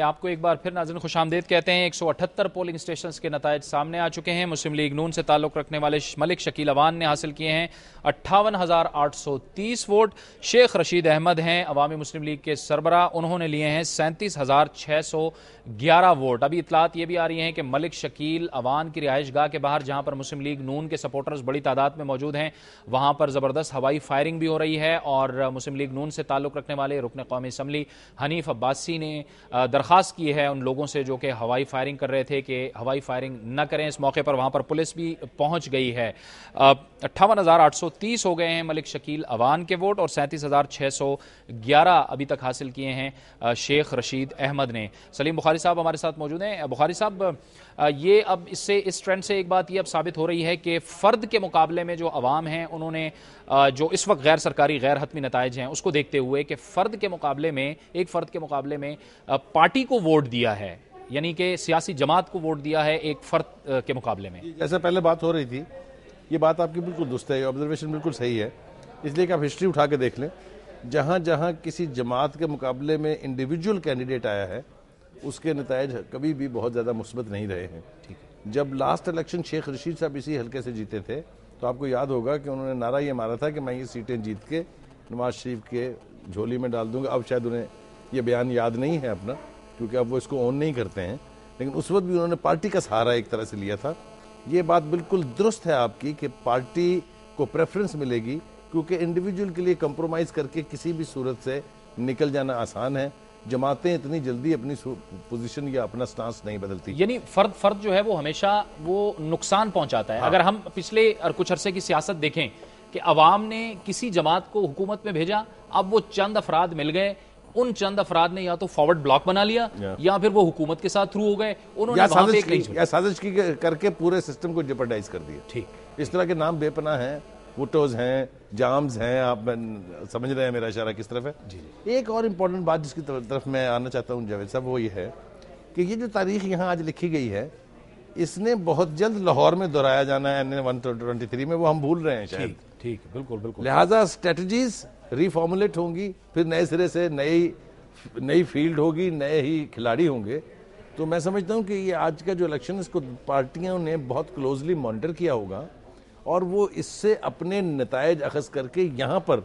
آپ کو ایک بار پھر ناظرین خوش آمدید کہتے ہیں۔ 178 پولنگ اسٹیشنز کے نتائج سامنے آ چکے ہیں۔ مسلم لیگ نون سے تعلق رکھنے والے ملک شکیل اوان نے حاصل کیے ہیں 58,830 ووٹ۔ شیخ رشید احمد ہیں عوامی مسلم لیگ کے سربراہ، انہوں نے لیے ہیں 37,611 ووٹ۔ ابھی اطلاعات یہ بھی آ رہی ہیں کہ ملک شکیل اوان کی رہائش گاہ کے باہر جہاں پر مسلم لیگ نون کے سپورٹرز بڑی تعداد میں موجود ہیں، وہاں پر زبردست ہوائی فائرنگ بھی ہو رہی ہے، اور مسلم لیگ نون سے تعلق رکھنے والے رکن قومی اسمبلی حنیف عباسی نے درخواست کی ہے ان لوگوں سے جو کہ ہوائی فائرنگ کر رہے تھے کہ ہوائی فائرنگ نہ کریں۔ اس موقع پر وہاں پر پولیس بھی پہنچ گئی ہے۔ 58,830 ہو گئے ہیں ملک شکیل اوان کے ووٹ، اور 37,611 ابھی تک حاصل کیے ہیں شیخ رشید احمد نے۔ سلیم بخاری صاحب ہمارے ساتھ موجود ہیں۔ بخاری صاحب، یہ اب اس ٹرینڈ سے ایک بات یہ اب ثابت ہو رہی ہے کہ فرد کے مقابلے میں جو عوام ہیں انہوں نے جو اس وقت غیر سرکاری غیر حتمی نتائج ہیں اس کو دیکھتے ہوئے کہ فرد کے مقابلے میں پارٹی کو ووٹ دیا ہے، یعنی کہ سیاسی جماعت کو ووٹ دیا ہے ایک فرد کے مقابلے میں۔ جیسے پہلے بات ہو رہی تھی، یہ بات آپ کی بالکل درست ہے، آبزرویشن بالکل صحیح ہے، اس لیے کہ آپ ہسٹری اٹھا کے دیکھ لیں، جہاں جہاں کسی جماعت کے مقابلے میں انڈیویجول کینڈیڈیٹ آیا ہے اس کے نتائج کبھی بھی بہت زیادہ مثبت نہیں رہے ہیں۔ جب لاسٹ الیکشن شیخ رشید صاحب اسی حلقے سے جیتے تھے تو آپ کو یاد ہوگا کہ انہوں نے نعرہ یہ مارا تھا کہ میں یہ سیٹیں جیت کے نواز شریف کے جھولی میں ڈال دوں گا۔ اب شاید انہیں یہ بیان یاد نہیں ہے اپنا، کیونکہ اب وہ اس کو اون نہیں کرتے ہیں، لیکن اس وقت بھی انہوں نے پارٹی کا سہارا ایک طرح سے لیا تھا۔ یہ بات بالکل درست ہے آپ کی کہ پارٹی کو پریفرنس ملے گی، کیونکہ انڈیویجول کے لیے کمپرومائز کر کے کسی بھی صورت سے نکل جانا آسان ہے۔ جماعتیں اتنی جلدی اپنی پوزیشن یا اپنا سٹانس نہیں بدلتی، یعنی فرد جو ہے وہ ہمیشہ وہ نقصان پہنچاتا ہے۔ اگر ہم پچھلے اور کچھ عرصے کی سیاست دیکھیں کہ عوام نے کسی جماعت کو حکومت میں بھیجا، اب وہ چند افراد مل گئے، ان چند افراد نے یا تو فارورڈ بلاک بنا لیا یا پھر وہ حکومت کے ساتھ تھرو ہو گئے، انہوں نے سازش کی کر کے پورے سسٹم کو جپرڈائز کر دیا۔ ٹھیک، اس طرح کے نام بے پناہ ہیں، ووٹوز ہیں، جامز ہیں، آپ سمجھ رہے ہیں میرا اشارہ کس طرف ہے۔ ایک اور امپورٹنٹ بات جس کی طرف میں آنا چاہتا ہوں جاوید صاحب، وہ یہ ہے کہ یہ جو تاریخ یہاں آج لکھی گئی ہے اس نے بہت جلد لاہور میں دہرایا جانا ہے N123 میں، وہ ہم بھول رہے ہیں شاید۔ ٹھیک، بالکل۔ لہٰذا اسٹریٹجیز ری فارمولیٹ ہوں گی، پھر نئے سرے سے نئی فیلڈ ہوگی، نئے ہی کھلاڑی ہوں گے۔ تو میں سمجھتا ہوں کہ یہ آج کا جو الیکشن اس کو پارٹیوں نے بہت کلوزلی مانیٹر کیا ہوگا، اور وہ اس سے اپنے نتائج اخذ کر کے یہاں پر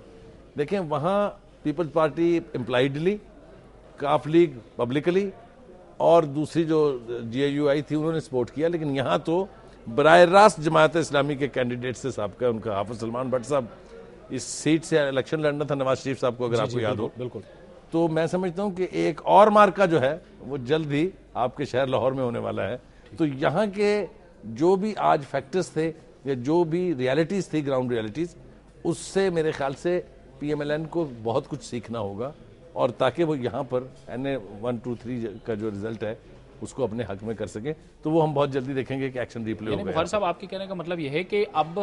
دیکھیں، وہاں پیپلز پارٹی امپلائیڈلی، کاف لیگ پبلکلی، اور دوسری جو جے یو آئی تھی انہوں نے سپورٹ کیا، لیکن یہاں تو براہ راست جماعت اسلامی کے کینڈیڈیٹ سے سابقہ ان کا حافظ سلمان بٹ صاحب اس سیٹ سے الیکشن لڑنا تھا نواز شریف صاحب کو، اگر آپ کو یاد ہو۔ بالکل۔ تو میں سمجھتا ہوں کہ ایک اور مارکا جو ہے وہ جلد ہی آپ کے شہر لاہور میں ہونے والا ہے۔ تو یہاں کے جو بھی آج فیکٹرز تھے یا جو بھی ریالٹیز تھی، گراؤنڈ ریالٹیز، اس سے میرے خیال سے پی ایم ایل این کو بہت کچھ سیکھنا ہوگا، اور تاکہ وہ یہاں پر NA123 کا جو رزلٹ ہے اس کو اپنے حق میں کر سکیں، تو وہ ہم بہت جلدی دیکھیں گے کہ ایکشن ریپلے ہوگا۔ بخاری صاحب، آپ کے کہنے کا مطلب یہ ہے کہ اب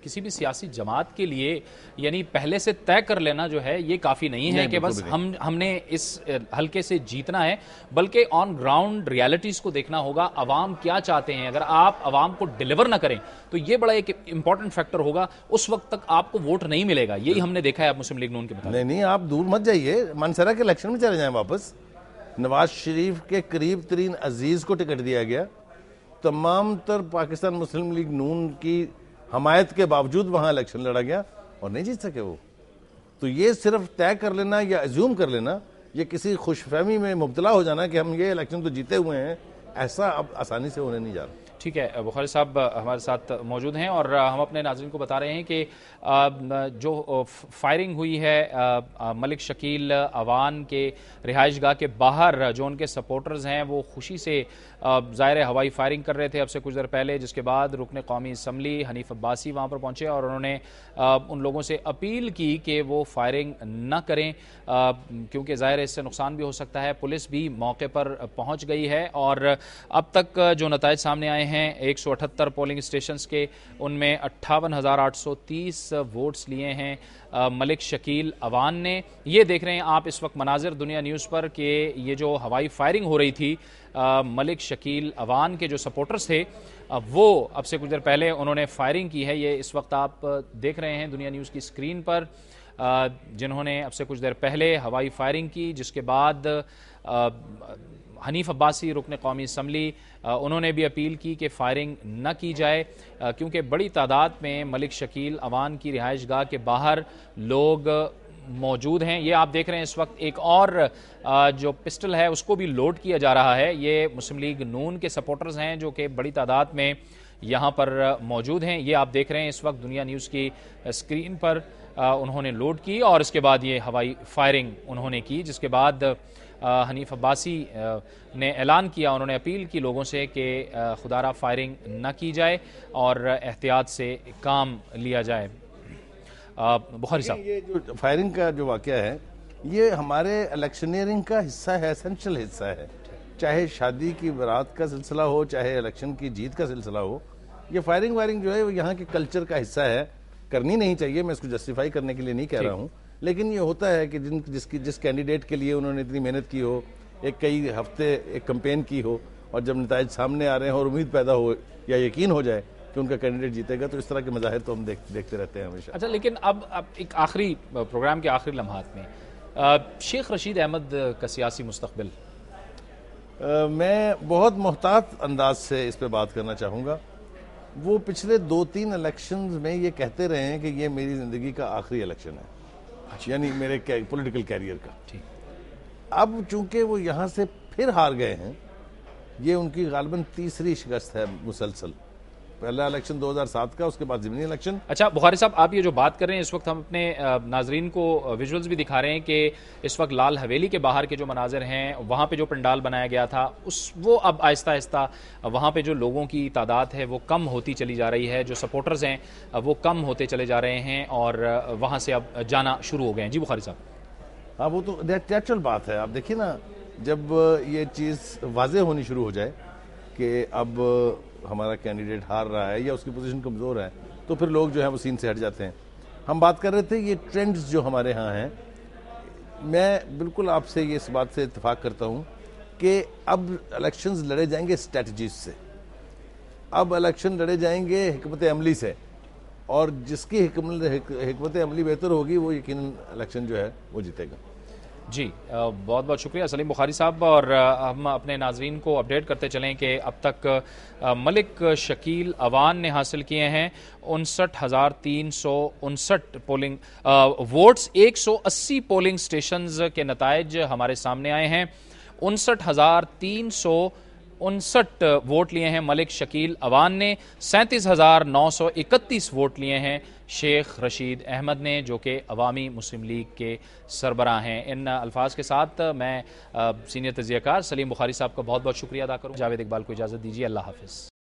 کسی بھی سیاسی جماعت کے لیے یعنی پہلے سے طے کر لینا جو ہے یہ کافی نہیں ہے کہ بس ہم نے اس حلقے سے جیتنا ہے، بلکہ آن گراؤنڈ ریالٹیز کو دیکھنا ہوگا، عوام کیا چاہتے ہیں۔ اگر آپ عوام کو ڈیلیور نہ کریں تو یہ بڑا ایک امپورٹنٹ فیکٹر ہوگا، اس وقت تک آپ کو ووٹ نہیں ملے گا۔ یہی ہم نے دیکھا ہے اب مسلم لیگ نون کے مطابق۔ نہیں، آپ دور مت جائیے، منصرہ کے الیکشن میں چلے جائیں واپس۔ نواز شریف کے قریب ترین عزیز کو ٹکٹ دیا گیا، تمام تر پاکستان مسلم لیگ نون کی حمایت کے باوجود وہاں الیکشن لڑا گیا اور نہیں جیت سکے وہ۔ تو یہ صرف طے کر لینا یا ایزیوم کر لینا، یہ کسی خوش فہمی میں مبتلا ہو جانا کہ ہم یہ الیکشن تو جیتے ہوئے ہیں، ایسا اب آسانی سے ہونے نہیں جا رہا۔ ٹھیک ہے، بخاری صاحب ہمارے ساتھ موجود ہیں، اور ہم اپنے ناظرین کو بتا رہے ہیں کہ جو فائرنگ ہوئی ہے ملک شکیل اوان کے رہائش گاہ کے باہر، جو ان کے سپورٹرز ہیں وہ خوشی سے ظاہر ہوائی فائرنگ کر رہے تھے اب سے کچھ دیر پہلے، جس کے بعد رکن قومی اسمبلی حنیف عباسی وہاں پر پہنچے اور انہوں نے ان لوگوں سے اپیل کی کہ وہ فائرنگ نہ کریں، کیونکہ ظاہر اس سے نقصان بھی ہو سکتا ہے۔ پولیس بھی موقع پر پہنچ گئی ہے، اور اب تک جو نتائج سامنے آئے ہیں 178 پولنگ اسٹیشنز کے، ان میں 58,830 ووٹس لیے ہیں ملک شکیل اوان نے۔ یہ دیکھ رہے ہیں آپ اس وقت مناظر دنیا نیوز پر کہ یہ جو ہوائی فائرنگ ہو رہی تھی ملک شکیل اوان کے جو سپورٹرز تھے وہ اب سے کچھ دیر پہلے انہوں نے فائرنگ کی ہے۔ یہ اس وقت آپ دیکھ رہے ہیں دنیا نیوز کی اسکرین پر، جنہوں نے اب سے کچھ دیر پہلے ہوائی فائرنگ کی، جس کے بعد حنیف عباسی رکن قومی اسمبلی انہوں نے بھی اپیل کی کہ فائرنگ نہ کی جائے کیونکہ بڑی تعداد میں ملک شکیل اوان کی رہائش گاہ کے باہر لوگ موجود ہیں. یہ آپ دیکھ رہے ہیں اس وقت ایک اور جو پسٹل ہے اس کو بھی لوڈ کیا جا رہا ہے. یہ مسلم لیگ نون کے سپورٹرز ہیں جو کہ بڑی تعداد میں یہاں پر موجود ہیں. یہ آپ دیکھ رہے ہیں اس وقت دنیا نیوز کی اسکرین پر انہوں نے لوڈ کی اور اس کے بعد یہ ہوائی فائرنگ انہوں نے کی, جس کے بعد حنیف عباسی نے اعلان کیا, انہوں نے اپیل کی لوگوں سے کہ خدارہ فائرنگ نہ کی جائے اور احتیاط سے کام لیا جائے. بخاری صاحب, یہ جو فائرنگ کا جو واقعہ ہے یہ ہمارے الیکشنیئرنگ کا حصہ ہے, اسینشل حصہ ہے. چاہے شادی کی برات کا سلسلہ ہو, چاہے الیکشن کی جیت کا سلسلہ ہو, یہ فائرنگ وائرنگ جو ہے وہ یہاں کے کلچر کا حصہ ہے. کرنی نہیں چاہیے, میں اس کو جسٹیفائی کرنے کے لیے نہیں کہہ رہا ہوں, لیکن یہ ہوتا ہے کہ جس کینڈیڈیٹ کے لیے انہوں نے اتنی محنت کی ہو, ایک کئی ہفتے ایک کمپین کی ہو, اور جب نتائج سامنے آ رہے ہیں اور امید پیدا ہو یا یقین ہو جائے کہ ان کا کینڈیڈیٹ جیتے گا, تو اس طرح کے مظاہر تو ہم دیکھتے رہتے ہیں ہمیشہ. اچھا, لیکن اب ایک آخری پروگرام کے آخری لمحات میں شیخ رشید احمد کا سیاسی مستقبل, میں بہت محتاط انداز سے اس پہ بات کرنا چاہوں گا. وہ پچھلے 2-3 الیکشنز میں یہ کہتے رہے ہیں کہ یہ میری زندگی کا آخری الیکشن ہے, یعنی میرے پولیٹیکل کیریئر کا. اب چونکہ وہ یہاں سے پھر ہار گئے ہیں, یہ ان کی غالباً تیسری شکست ہے مسلسل. پہلا الیکشن 2007 کا, اس کے بعد ضمنی الیکشن. اچھا بخاری صاحب, آپ یہ جو بات کر رہے ہیں اس وقت ہم اپنے ناظرین کو ویژولز بھی دکھا رہے ہیں کہ اس وقت لال حویلی کے باہر کے جو مناظر ہیں, وہاں پہ جو پنڈال بنایا گیا تھا وہ اب آہستہ آہستہ وہاں پہ جو لوگوں کی تعداد ہے وہ کم ہوتی چلی جا رہی ہے, جو سپورٹرز ہیں وہ کم ہوتے چلے جا رہے ہیں اور وہاں سے اب جانا شروع ہو گئے ہیں. جی بخاری صاحب. ہاں, وہ تو نیچرل بات ہے. آپ دیکھیے نا, جب یہ چیز واضح ہونی شروع ہو جائے کہ اب ہمارا کینڈیڈیٹ ہار رہا ہے یا اس کی پوزیشن کمزور ہے, تو پھر لوگ جو ہیں وہ سین سے ہٹ جاتے ہیں. ہم بات کر رہے تھے یہ ٹرینڈز جو ہمارے ہاں ہیں, میں بالکل آپ سے اس بات سے اتفاق کرتا ہوں کہ اب الیکشنز لڑے جائیں گے اسٹریٹجیز سے, اب الیکشن لڑے جائیں گے حکمت عملی سے, اور جس کی حکمت عملی بہتر ہوگی وہ یقیناً الیکشن جو ہے وہ جیتے گا. جی, بہت بہت شکریہ سلیم بخاری صاحب. اور ہم اپنے ناظرین کو اپڈیٹ کرتے چلیں کہ اب تک ملک شکیل اوان نے حاصل کیے ہیں 59,359 پولنگ ووٹس. 180 پولنگ سٹیشنز کے نتائج ہمارے سامنے آئے ہیں. 59,359 ووٹ لیے ہیں ملک شکیل اوان نے. 37,931 ووٹ لیے ہیں شیخ رشید احمد نے, جو کہ عوامی مسلم لیگ کے سربراہ ہیں. ان الفاظ کے ساتھ میں سینئر تجزیہ کار سلیم بخاری صاحب کا بہت بہت شکریہ ادا کروں. جاوید اقبال کو اجازت دیجیے. اللہ حافظ.